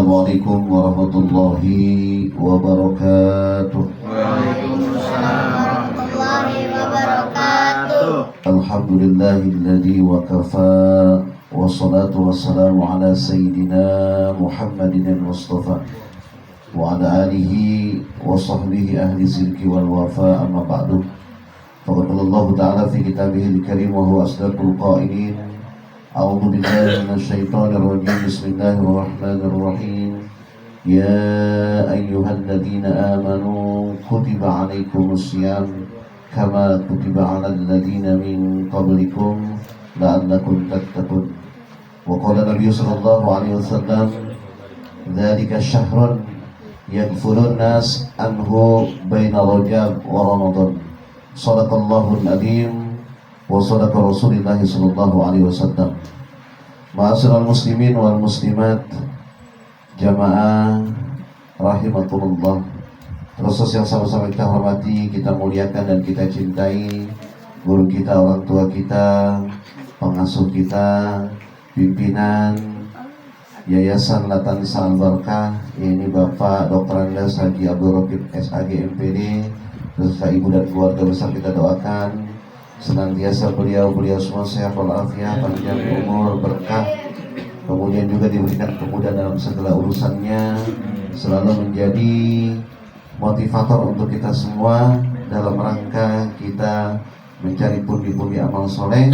Assalamualaikum warahmatullahi wabarakatuh. Waalaikumsalam warahmatullahi wabarakatuh. Alhamdulillahilladzi wa kafa, wassalatu wassalamu ala sayyidina Muhammadin al-Mustafa wa ala alihi wa sahbihi ahli zirki wal wafa, amma ba'du. Faqala Allah ta'ala fi kitabihil karim wa huwa asdaqul qailin. A'udzu billahi minasyaitonir rajim. Bismillahirrahmanirrahim. Ya ayyuhalladzina amanu kutiba 'alaikumus syiyam kama kutiba 'alal ladzina min qablikum la'allakum tattaqun. Wa qala Nabi sallallahu alaihi wasallam, dzalika syahrun yaghfurun nas anhu baina Rajab wa Ramadan. Shadaqallahul adzim wa sadaqa Rasulullah sallallahu alaihi wasallam. Ma'asyiral muslimin wal muslimat, jamaah rahimakumullah. Terus yang sama-sama kita hormati, kita muliakan dan kita cintai guru kita, orang tua kita, pengasuh kita, pimpinan Yayasan Latansa Al-Barkah, ini Bapak Dr. Andes Haji Abdul Raqib SAG MPD, beserta ibu dan keluarga besar. Kita doakan senantiasa beliau semua sehat walafiat, panjang umur, berkah, kemudian juga diberikan kemudahan dalam segala urusannya, selalu menjadi motivator untuk kita semua dalam rangka kita mencari pundi-pundi amal soleh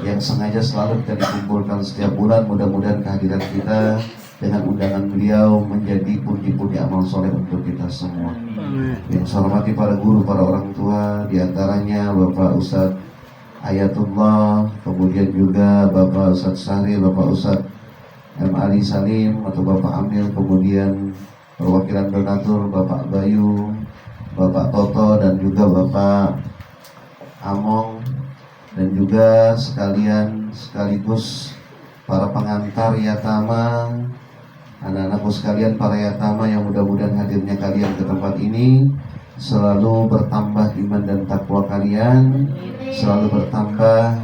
yang sengaja selalu kita dikumpulkan setiap bulan. Mudah-mudahan kehadiran kita dengan undangan beliau menjadi pundi-pundi amal soleh untuk kita semua. Yang saya hormati para guru, para orang tua, diantaranya Bapak Ustadz Ayatullah, kemudian juga Bapak Ustadz Sahri, Bapak Ustadz M. Ali Salim atau Bapak Amil, kemudian perwakilan donatur Bapak Bayu, Bapak Toto, dan juga Bapak Among, dan juga sekaligus para pengantar yatama, anak-anakku sekalian, para yatama yang mudah-mudahan hadirnya kalian ke tempat ini selalu bertambah iman dan takwa kalian, selalu bertambah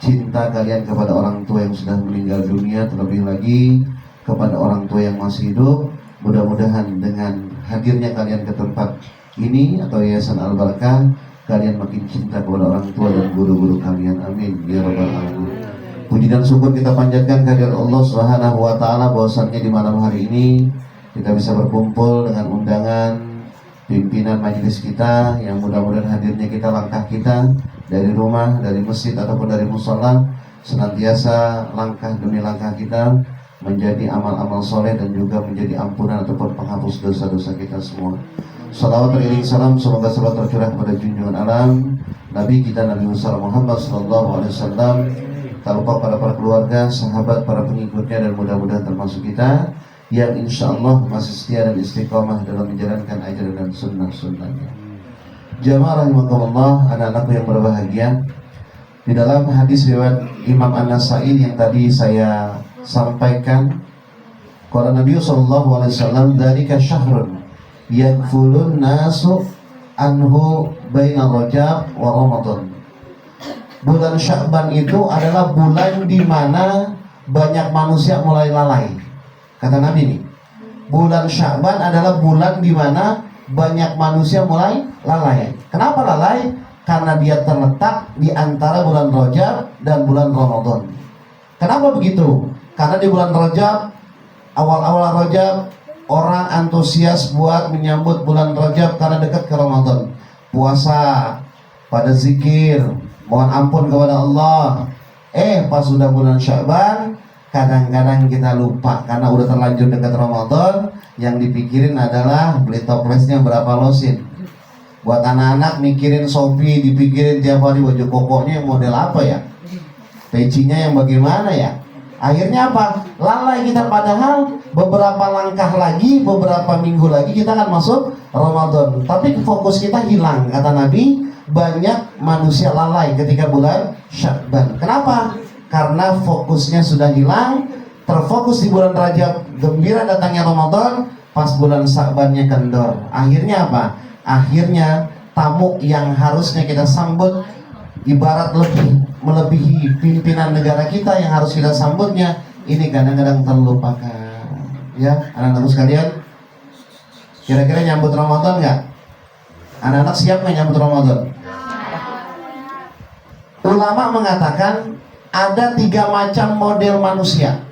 cinta kalian kepada orang tua yang sudah meninggal dunia, terlebih lagi kepada orang tua yang masih hidup. Mudah-mudahan dengan hadirnya kalian ke tempat ini atau Yayasan Al-Barkah, kalian makin cinta kepada orang tua dan guru-guru kalian. Amin ya rabbal alamin. Puji dan syukur kita panjatkan kehadirat Allah Subhanahu wa taala bahwasannya di malam hari ini kita bisa berkumpul dengan undangan pimpinan majelis kita, yang mudah-mudahan hadirnya kita, langkah kita dari rumah, dari masjid ataupun dari mushola, senantiasa langkah demi langkah kita menjadi amal-amal soleh dan juga menjadi ampunan ataupun penghapus dosa-dosa kita semua. Salawat teriring salam semoga selalu tercurah kepada junjungan alam Nabi kita Nabi Muhammad sallallahu alaihi wasallam, tak lupa pada para keluarga, sahabat, para pengikutnya, dan mudah-mudahan termasuk kita yang insya Allah masih setia dan istiqomah dalam menjalankan ajaran dan sunnah-sunnahnya. Jamaah rahimakumullah, anak-anakku yang berbahagia, di dalam hadis riwayat Imam An-Nasai yang tadi saya sampaikan, qala Nabi sallallahu alaihi wasallam, dzalika syahrun yaghfulun nasu anhu baina Rajab wa Ramadan. Bulan Sya'ban itu adalah bulan di mana banyak manusia mulai lalai. Kata Nabi nih, bulan Sya'ban adalah bulan di mana banyak manusia mulai lalai. Kenapa lalai? Karena dia terletak di antara bulan Rajab dan bulan Ramadan. Kenapa begitu? Karena di bulan Rajab, awal-awal Rajab, orang antusias buat menyambut bulan Rajab karena dekat ke Ramadan. Puasa, pada zikir, mohon ampun kepada Allah. Pas sudah bulan Sya'ban, kadang-kadang kita lupa karena udah terlanjur dekat Ramadan. Yang dipikirin adalah beli toplesnya berapa losin. Buat anak-anak mikirin Shopee, dipikirin tiap hari baju kokonya yang model apa ya, pecinya yang bagaimana ya. Akhirnya apa? Lalai kita, padahal beberapa langkah lagi, beberapa minggu lagi kita akan masuk Ramadan. Tapi fokus kita hilang. Kata Nabi, banyak manusia lalai ketika bulan Sya'ban. Kenapa? Karena fokusnya sudah hilang, terfokus di bulan Rajab, gembira datangnya Ramadan, pas bulan Sya'bannya kendor. Akhirnya apa? Akhirnya tamu yang harusnya kita sambut ibarat melebihi pimpinan negara kita yang harus kita sambutnya, ini kadang-kadang terlupakan. Ya, anak-anakku sekalian, kira-kira nyambut Ramadan nggak? Anak-anak siap nggak nyambut Ramadan? Ulama mengatakan ada 3 macam model manusia.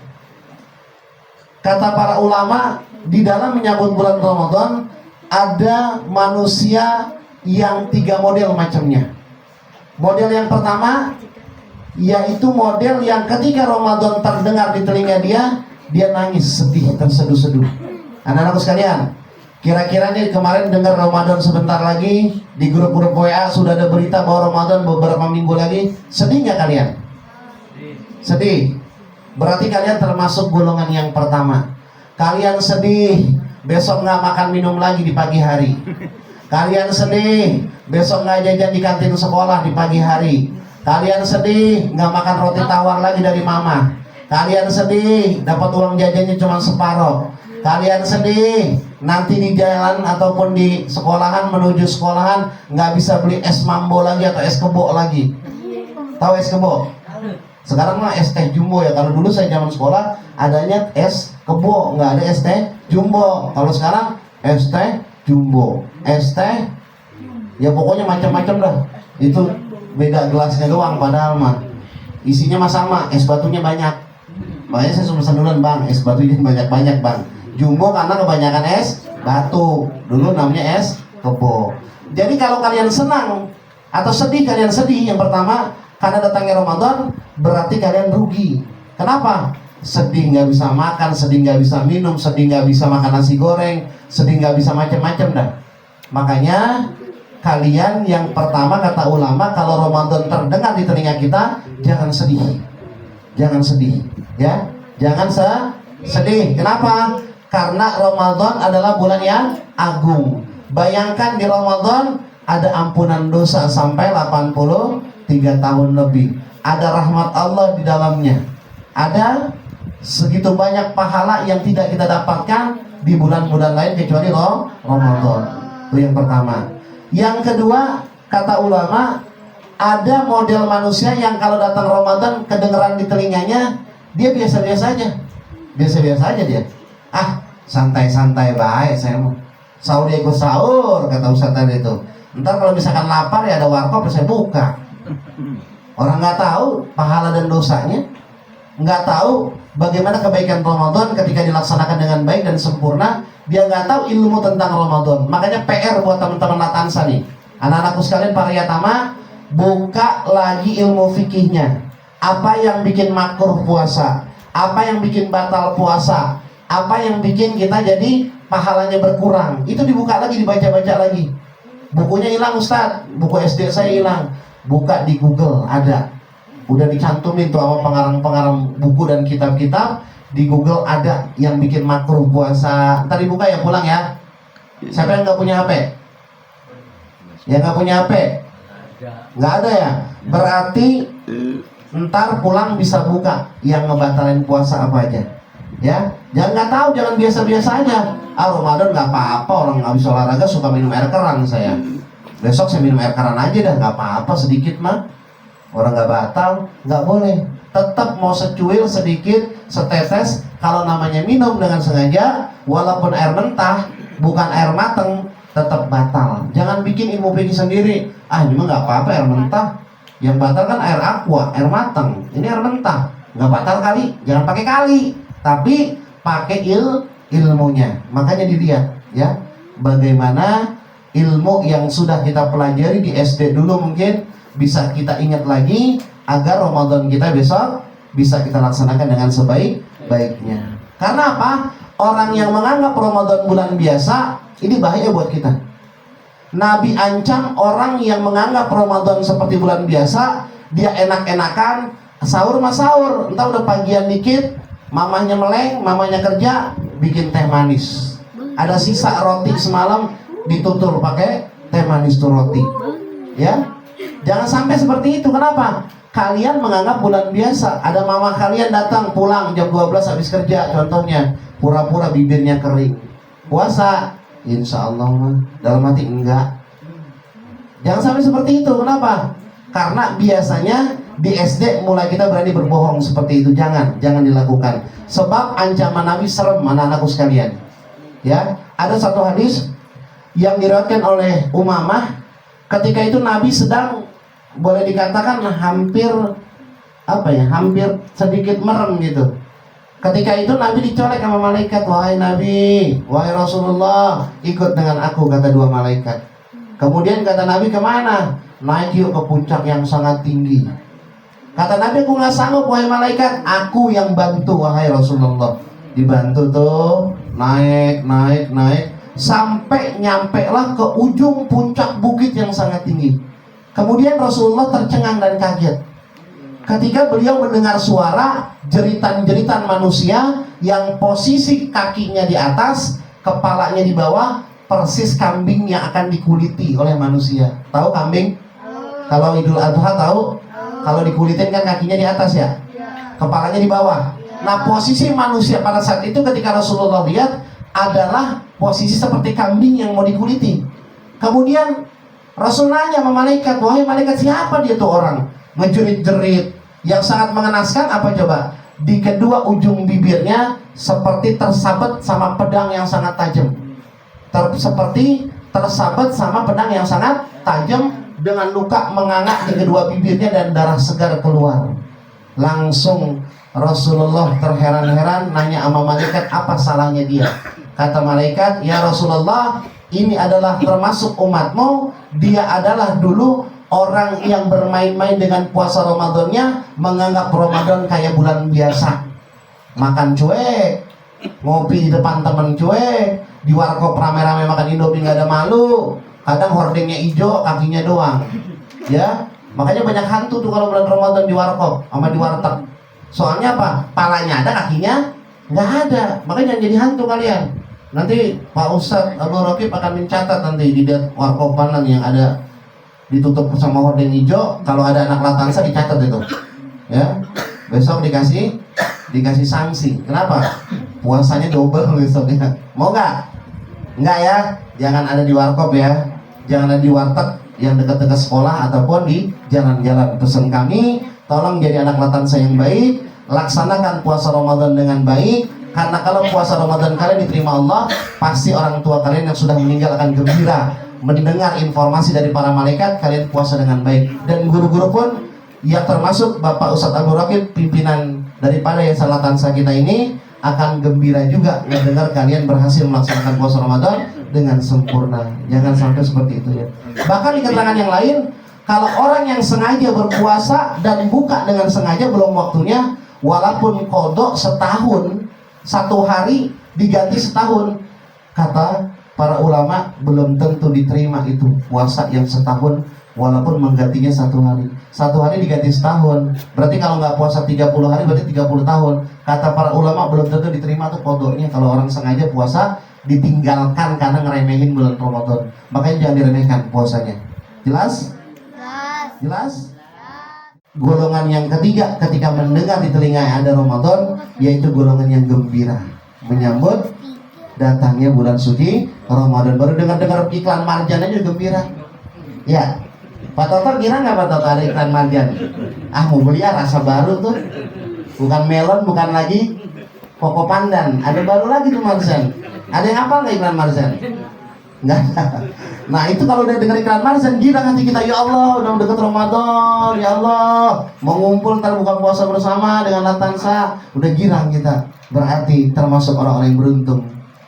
Kata para ulama, di dalam menyambut bulan Ramadan ada manusia yang 3 model macamnya. Model yang pertama yaitu model yang ketika Ramadan terdengar di telinga dia nangis, sedih, terseduh-seduh. Anak-anakku sekalian, kira-kira nih kemarin dengar Ramadan sebentar lagi, di grup-grup WA sudah ada berita bahwa Ramadan beberapa minggu lagi. Sedih nggak kalian? Sedih. Berarti kalian termasuk golongan yang pertama. Kalian sedih, besok nggak makan minum lagi di pagi hari. Kalian sedih, besok nggak jajan di kantin sekolah di pagi hari. Kalian sedih, nggak makan roti tawar lagi dari mama. Kalian sedih, dapat uang jajannya cuma separoh. Kalian sedih, nanti di jalan ataupun di sekolahan, menuju sekolahan nggak bisa beli es mambo lagi atau es kebo lagi. Tahu es kebo? Sekarang mah es teh jumbo ya. Kalau dulu saya zaman sekolah adanya es kebo, nggak ada es teh jumbo. Kalau sekarang es teh jumbo, es teh, ya pokoknya macam-macam dah. Itu beda gelasnya doang, padahal mah isinya mah sama, es batunya banyak. Makanya saya pesan duluan, bang, es batunya banyak-banyak bang. Jumbo karena kebanyakan es batu, dulu namanya es kebo. Jadi kalau kalian senang atau sedih, kalian sedih yang pertama karena datangnya Ramadan, berarti kalian rugi. Kenapa? Sedih nggak bisa makan, sedih nggak bisa minum, sedih nggak bisa makan nasi goreng, sedih nggak bisa macam-macam dah. Makanya kalian yang pertama kata ulama, kalau Ramadan terdengar di telinga kita, jangan sedih. Jangan sedih, ya. Jangan sedih. Kenapa? Karena Ramadan adalah bulan yang agung. Bayangkan di Ramadan ada ampunan dosa sampai 83 tahun lebih. Ada rahmat Allah di dalamnya. Ada segitu banyak pahala yang tidak kita dapatkan di bulan-bulan lain kecuali Ramadan. Itu yang pertama. Yang kedua, kata ulama, ada model manusia yang kalau datang Ramadan kedengeran di telinganya, dia biasa-biasa aja. Biasa-biasa aja dia. Ah, santai-santai baik saya mau. Sahur ya ikut sahur, kata Ustaz tadi itu. Ntar kalau misalkan lapar ya ada warkop saya buka. Orang nggak tahu pahala dan dosanya, nggak tahu bagaimana kebaikan Ramadan ketika dilaksanakan dengan baik dan sempurna. Dia nggak tahu ilmu tentang Ramadan. Makanya PR buat teman-teman Latansa nih, anak-anakku sekalian para yatama, buka lagi ilmu fikihnya. Apa yang bikin makruh puasa? Apa yang bikin batal puasa? Apa yang bikin kita jadi pahalanya berkurang? Itu dibuka lagi, dibaca-baca lagi. Bukunya hilang Ustadz, buku SD saya hilang. Buka di Google, ada. Udah dicantumin tuh sama pengarang-pengarang buku dan kitab-kitab. Di Google ada yang bikin makruh puasa. Ntar dibuka ya, pulang ya. Siapa yang nggak punya HP? Yang nggak punya HP? Nggak ada ya? Berarti ntar pulang bisa buka yang ngebatalin puasa apa aja. Ya, jangan nggak tahu, jangan biasa-biasa aja. Ah, Ramadan nggak apa-apa, orang habis olahraga suka minum air keran saya. Besok saya minum air keran aja dah, nggak apa-apa sedikit mah. Orang nggak batal, nggak boleh. Tetap mau secuil sedikit, setetes. Kalau namanya minum dengan sengaja, walaupun air mentah, bukan air mateng, tetap batal. Jangan bikin ilmu fikih sendiri. Ah, ini mah nggak apa-apa air mentah. Yang batal kan air aqua, air mateng. Ini air mentah, nggak batal kali. Jangan pakai kali, tapi pakai ilmunya. Makanya dilihat, ya, bagaimana ilmu yang sudah kita pelajari di SD dulu mungkin bisa kita ingat lagi agar Ramadan kita besok bisa kita laksanakan dengan sebaik-baiknya. Karena apa? Orang yang menganggap Ramadan bulan biasa, ini bahaya buat kita. Nabi ancam orang yang menganggap Ramadan seperti bulan biasa, dia enak-enakan, sahur mas sahur, entah udah pagian dikit, mamanya meleng, mamanya kerja, bikin teh manis. Ada sisa roti semalam, ditutur pakai teh manis tuh roti. Ya, jangan sampai seperti itu. Kenapa? Kalian menganggap bulan biasa. Ada mama kalian datang pulang jam 12 habis kerja, contohnya, pura-pura bibirnya kering. Puasa, insya Allah mah. Dalam hati enggak. Jangan sampai seperti itu. Kenapa? Karena biasanya di SD mulai kita berani berbohong seperti itu. Jangan dilakukan. Sebab ancaman Nabi serem, anak-anakku sekalian. Ya, ada satu hadis yang diriwayatkan oleh Umamah. Ketika itu Nabi sedang, boleh dikatakan hampir hampir sedikit merem gitu. Ketika itu Nabi dicolek sama malaikat. Wahai Nabi, wahai Rasulullah, ikut dengan aku, kata dua malaikat. Kemudian kata Nabi, kemana? Naik yuk ke puncak yang sangat tinggi. Kata Nabi, aku gak sanggup wahai malaikat, aku yang bantu wahai Rasulullah. Dibantu tuh, naik sampai nyampe lah ke ujung puncak bukit yang sangat tinggi. Kemudian Rasulullah tercengang dan kaget ketika beliau mendengar suara jeritan-jeritan manusia yang posisi kakinya di atas, kepalanya di bawah, persis kambing yang akan dikuliti oleh manusia. Tahu kambing? Kalau Idul Adha tahu? Kalau dikulitin kan kakinya di atas ya, kepalanya di bawah. Nah, posisi manusia pada saat itu ketika Rasulullah lihat adalah posisi seperti kambing yang mau dikuliti. Kemudian Rasul nanya sama malaikat, wahai malaikat, siapa dia tuh orang? Ngejerit-jerit yang sangat mengenaskan. Apa coba? Di kedua ujung bibirnya seperti tersabet sama pedang yang sangat tajam. Seperti tersabet sama pedang yang sangat tajam, dengan luka menganga di kedua bibirnya dan darah segar keluar. Langsung Rasulullah terheran-heran nanya sama malaikat, apa salahnya dia? Kata malaikat, ya Rasulullah, ini adalah termasuk umatmu. Dia adalah dulu orang yang bermain-main dengan puasa Ramadannya, menganggap Ramadan kayak bulan biasa. Makan cuek, ngopi di depan temen cuek, di warkop rame-rame makan Indomie gak ada malu. Kadang hordengnya hijau, kakinya doang. Ya, makanya banyak hantu tuh kalau bulan Ramadan di warkop sama di warteg. Soalnya apa? Palanya ada, kakinya nggak ada. Makanya jangan jadi hantu kalian. Nanti Pak Ustadz Abdul Raqib akan mencatat nanti di warkopanan yang ada ditutup sama hordeng hijau. Kalau ada anak latansa dicatat itu. Ya, besok dikasih sanksi. Kenapa? Puasanya double besoknya. Mau nggak? Nggak ya. Jangan ada di warkop ya. Jangan ada di warteg yang dekat-dekat sekolah ataupun di jalan-jalan. Pesan kami, tolong jadi anak latansa yang baik. Laksanakan puasa Ramadan dengan baik. Karena kalau puasa Ramadan kalian diterima Allah, pasti orang tua kalian yang sudah meninggal akan gembira mendengar informasi dari para malaikat kalian puasa dengan baik. Dan guru-guru pun, ya termasuk Bapak Ustadz Abdul Raqib, pimpinan daripada Yayasan Latansa kita ini, akan gembira juga mendengar kalian berhasil melaksanakan puasa Ramadan dengan sempurna. Jangan sampai seperti itu ya. Bahkan di keterangan yang lain, kalau orang yang sengaja berpuasa dan buka dengan sengaja belum waktunya, walaupun kodok setahun, satu hari diganti setahun, kata para ulama belum tentu diterima itu puasa yang setahun walaupun menggantinya satu hari. Satu hari diganti setahun, berarti kalau nggak puasa 30 hari berarti 30 tahun. Kata para ulama belum tentu diterima tuh kodoknya kalau orang sengaja puasa ditinggalkan karena ngeremehin bulan Ramadan. Makanya jangan diremehkan puasanya. Jelas? Jelas? Golongan yang ketiga ketika mendengar di telinga ada Ramadan, yaitu golongan yang gembira menyambut datangnya bulan suci Ramadan. Baru dengar iklan marjan aja gembira. Ya, Pak Toto kira nggak Pak Toto ada iklan marjan? Ah, mau beli rasa baru tuh, bukan melon, bukan lagi koko pandan, ada baru lagi tuh marjan. Ada yang hafal nggak iklan marjan? Nggak ada. Nah itu kalau udah dengar iklan marjan, gila nanti kita, ya Allah udah deket Ramadan, ya Allah mau ngumpul ntar buka puasa bersama dengan Latansa, udah girang kita. Berarti termasuk orang-orang yang beruntung.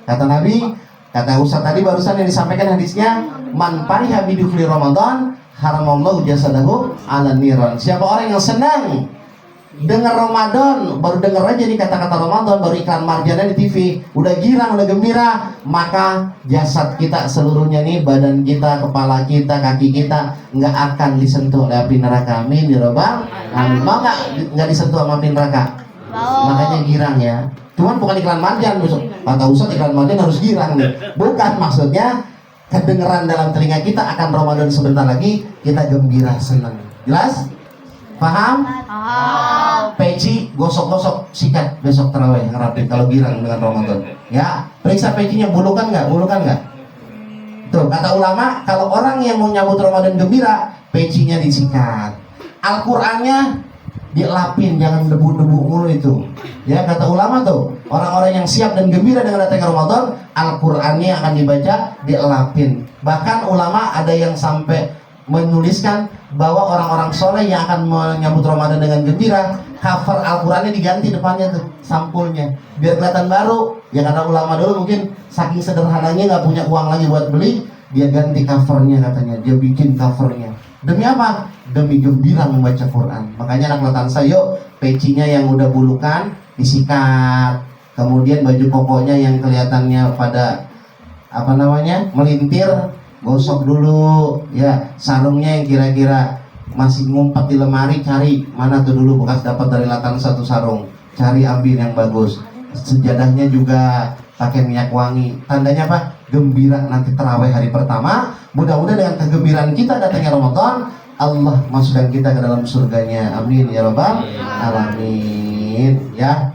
Kata Nabi, kata Ustaz tadi barusan yang disampaikan hadisnya, man fariha bidukli Ramadan haramallahu jasadahu ala niran. Siapa orang yang senang dengar Ramadan, baru dengar aja nih kata-kata Ramadan, baru iklan marjannya di TV, udah girang, udah gembira, maka jasad kita seluruhnya nih, badan kita, kepala kita, kaki kita nggak akan disentuh oleh api neraka. Amin ya Rabbal alamin. Mau nggak disentuh sama api neraka? Makanya girang ya. Cuman bukan iklan marjan, kata Ustaz iklan marjan harus girang nih. Bukan, maksudnya kedengeran dalam telinga kita akan Ramadan sebentar lagi, kita gembira, senang. Jelas? Paham? Peci gosok-gosok sikat besok terawih ngerapin kalau girang dengan Ramadan. Ya, periksa pecinya bulukan nggak? Bulukan nggak? Tuh kata ulama, kalau orang yang mau nyambut Ramadan gembira, pecinya disikat. Al-Qur'annya dilapin, jangan debu-debu mulu itu. Ya, kata ulama tuh, orang-orang yang siap dan gembira dengan datangnya Ramadan, Al-Qur'annya akan dibaca, dilapin. Bahkan ulama ada yang sampai menuliskan bahwa orang-orang soleh yang akan menyambut Ramadan dengan gembira, cover Al-Qur'annya diganti depannya tuh, sampulnya, biar kelihatan baru. Ya karena ulama dulu mungkin saking sederhananya nggak punya uang lagi buat beli, dia ganti covernya katanya, dia bikin covernya. Demi apa? Demi gembira membaca Quran. Makanya anak Latansa, yuk pecinya yang udah bulukan disikat, kemudian baju kokonya yang kelihatannya pada melintir, gosok dulu. Ya, sarungnya yang kira-kira masih ngumpet di lemari, cari mana tuh dulu bekas dapat dari Latansa satu sarung, cari ambil yang bagus. Sejadahnya juga pakai minyak wangi, tandanya apa? Gembira nanti tarawih hari pertama. Mudah-mudahan dengan kegembiraan kita datangnya Ramadan, Allah masukkan kita ke dalam surganya. Amin ya rabbal alamin. Ya,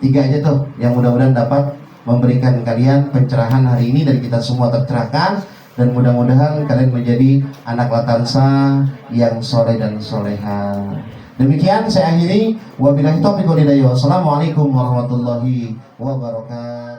3 aja tuh yang mudah-mudahan dapat memberikan kalian pencerahan hari ini, dan kita semua tercerahkan, dan mudah-mudahan kalian menjadi anak Latansa yang soleh dan soleha. Demikian saya akhiri, wabillahi taufiq wal hidayah. Wassalamualaikum warahmatullahi wabarakatuh.